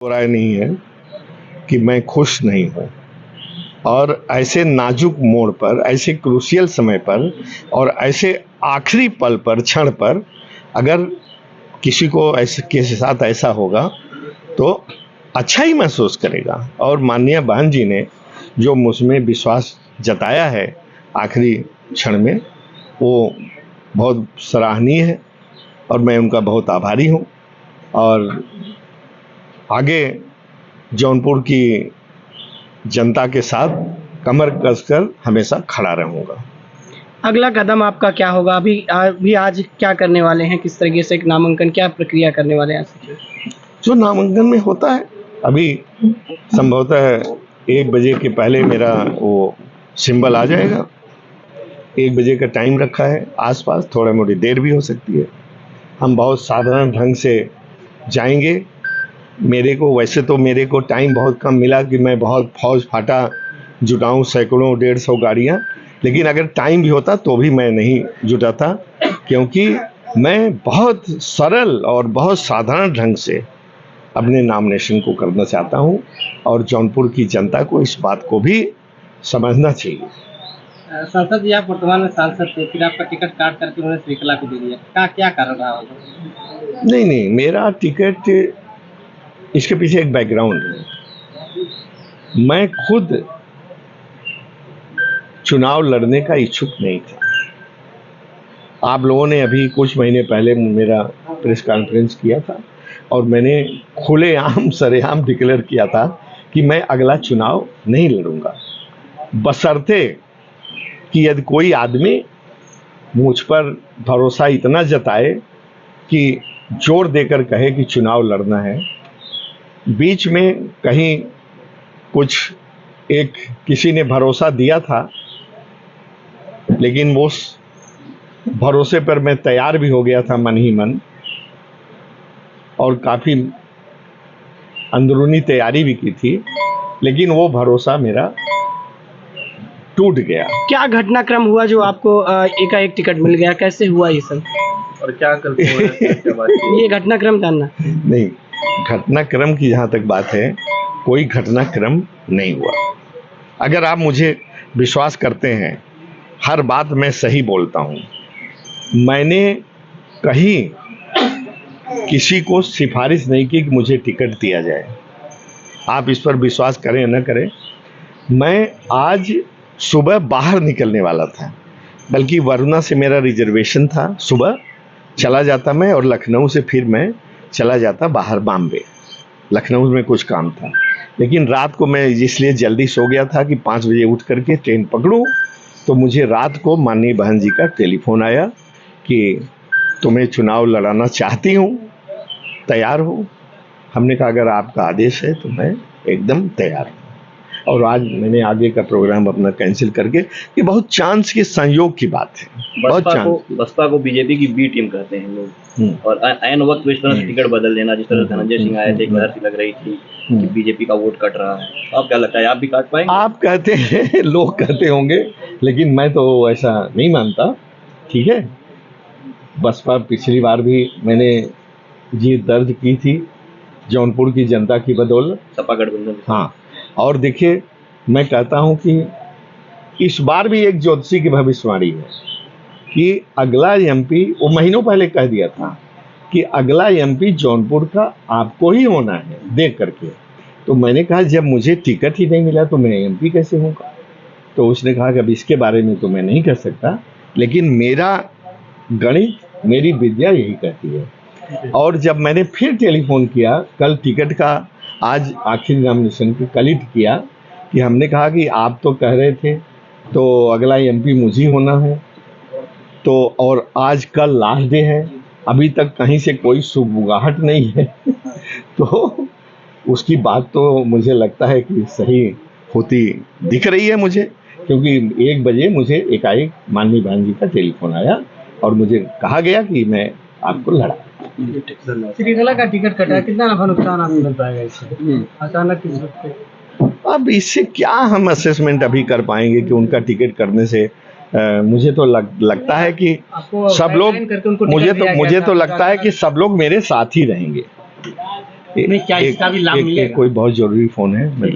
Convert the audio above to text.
राय नहीं है कि मैं खुश नहीं हूँ। और ऐसे नाजुक मोड़ पर, ऐसे क्रूशियल समय पर और ऐसे आखिरी पल पर, क्षण पर अगर किसी को ऐसे के साथ ऐसा होगा तो अच्छा ही महसूस करेगा। और माननीय बहन जी ने जो मुझमें विश्वास जताया है आखिरी क्षण में, वो बहुत सराहनीय है और मैं उनका बहुत आभारी हूँ। और आगे जौनपुर की जनता के साथ कमर कसकर हमेशा खड़ा रहूंगा। अगला कदम आपका क्या होगा? अभी आज क्या करने वाले हैं? किस तरीके से एक नामांकन, क्या प्रक्रिया करने वाले हैं? जो नामांकन में होता है, अभी संभवतः 1 बजे के पहले मेरा वो सिंबल आ जाएगा। 1 बजे का टाइम रखा है, आसपास थोड़ा मोड़ी देर भी हो सकती है। हम बहुत साधारण ढंग से जाएंगे। मेरे को टाइम बहुत कम मिला कि मैं बहुत फौज फाटा जुटाऊं, सैकड़ों 150 गाड़ियां, लेकिन अगर टाइम भी होता तो भी मैं नहीं जुटाता, क्योंकि मैं बहुत सरल और बहुत साधारण ढंग से अपने नॉमिनेशन को करना चाहता हूं और जौनपुर की जनता को इस बात को भी समझना चाहिए। सांसद जी, आप वर्तमान में सांसद थे, फिर आपका टिकट काट करके उन्होंने श्रीकला को दे दिया, क्या कारण रहा होगा? नहीं, मेरा टिकट, इसके पीछे एक बैकग्राउंड है। मैं खुद चुनाव लड़ने का इच्छुक नहीं था। आप लोगों ने अभी कुछ महीने पहले मेरा प्रेस कॉन्फ्रेंस किया था और मैंने खुलेआम सरेआम डिक्लेयर किया था कि मैं अगला चुनाव नहीं लड़ूंगा, बशर्ते कि यदि कोई आदमी मुझ पर भरोसा इतना जताए कि जोर देकर कहे कि चुनाव लड़ना है। बीच में कहीं कुछ किसी ने भरोसा दिया था, लेकिन वो भरोसे पर मैं तैयार भी हो गया था मन ही मन, और काफी अंदरूनी तैयारी भी की थी, लेकिन वो भरोसा मेरा टूट गया। क्या घटनाक्रम हुआ जो आपको एकाएक टिकट मिल गया? कैसे हुआ ये सब और क्या करते ये घटनाक्रम जानना। नहीं, घटनाक्रम की जहां तक बात है, कोई घटनाक्रम नहीं हुआ। अगर आप मुझे विश्वास करते हैं, हर बात मैं सही बोलता हूं। मैंने कहीं किसी को सिफारिश नहीं की कि मुझे टिकट दिया जाए। आप इस पर विश्वास करें या न करें, मैं आज सुबह बाहर निकलने वाला था, बल्कि वरुणा से मेरा रिजर्वेशन था। सुबह चला जाता मैं और लखनऊ से फिर मैं चला जाता बाहर बॉम्बे। लखनऊ में कुछ काम था, लेकिन रात को मैं इसलिए जल्दी सो गया था कि 5 बजे उठ करके ट्रेन पकड़ूं। तो मुझे रात को माननीय बहन जी का टेलीफोन आया कि तुम्हें चुनाव लड़ाना चाहती हूं, तैयार हो? हमने कहा अगर आपका आदेश है तो मैं एकदम तैयार हूं। और आज मैंने आगे का प्रोग्राम अपना कैंसिल करके, ये बहुत चांस के संयोग की बात है। बसपा को बीजेपी की बी टीम कहते हैं लोग, और ऐन वक्त पे इस तरह से टिकट बदल देना, जिस तरह धनंजय सिंह आए थे, एक लहर सी लग रही थी कि बीजेपी का वोट कट रहा है। आप क्या लगता है, आप भी काट पाएंगे? आप कहते हैं, लोग कहते होंगे, लेकिन मैं तो ऐसा नहीं मानता। ठीक है, बसपा पिछली बार भी मैंने जीत दर्ज की थी जौनपुर की जनता की बदौलत, सपा गठबंधन। हाँ, और देखिए, मैं कहता हूं कि इस बार भी एक ज्योतिषी की भविष्यवाणी है कि अगला एमपी, वो महीनों पहले कह दिया था कि अगला एमपी जौनपुर का आपको ही होना है, देख करके। तो मैंने कहा जब मुझे टिकट ही नहीं मिला तो मैं एमपी कैसे होऊंगा? तो उसने कहा कि अब इसके बारे में तो मैं नहीं कर सकता, लेकिन मेरा गणित, मेरी विद्या यही कहती है। और जब मैंने फिर टेलीफोन किया, कल टिकट का, आज आखिरी नॉमिनेशन की कलिट किया, कि हमने कहा कि आप तो कह रहे थे तो अगला एमपी मुझे होना है, तो और आज कल लास्ट डे है, अभी तक कहीं से कोई सुगबुगाहट नहीं है तो उसकी बात तो मुझे लगता है कि सही होती दिख रही है मुझे, क्योंकि 1 बजे मुझे एकाएक माननीय बहन जी का टेलीफोन आया और मुझे कहा गया कि मैं आपको लड़ा। श्रीकला का टिकट कटा, कितना नफा नुकसान आपको मिल पाएगा इससे अचानक? अब इससे क्या हम असेसमेंट अभी कर पाएंगे कि उनका टिकट करने से मुझे तो लगता है कि सब लोग, मुझे तो लगता है कि सब लोग मेरे साथ ही रहेंगे। नहीं, क्या इसका भी लाभ मिलेगा? कोई बहुत जरूरी फोन है, मैं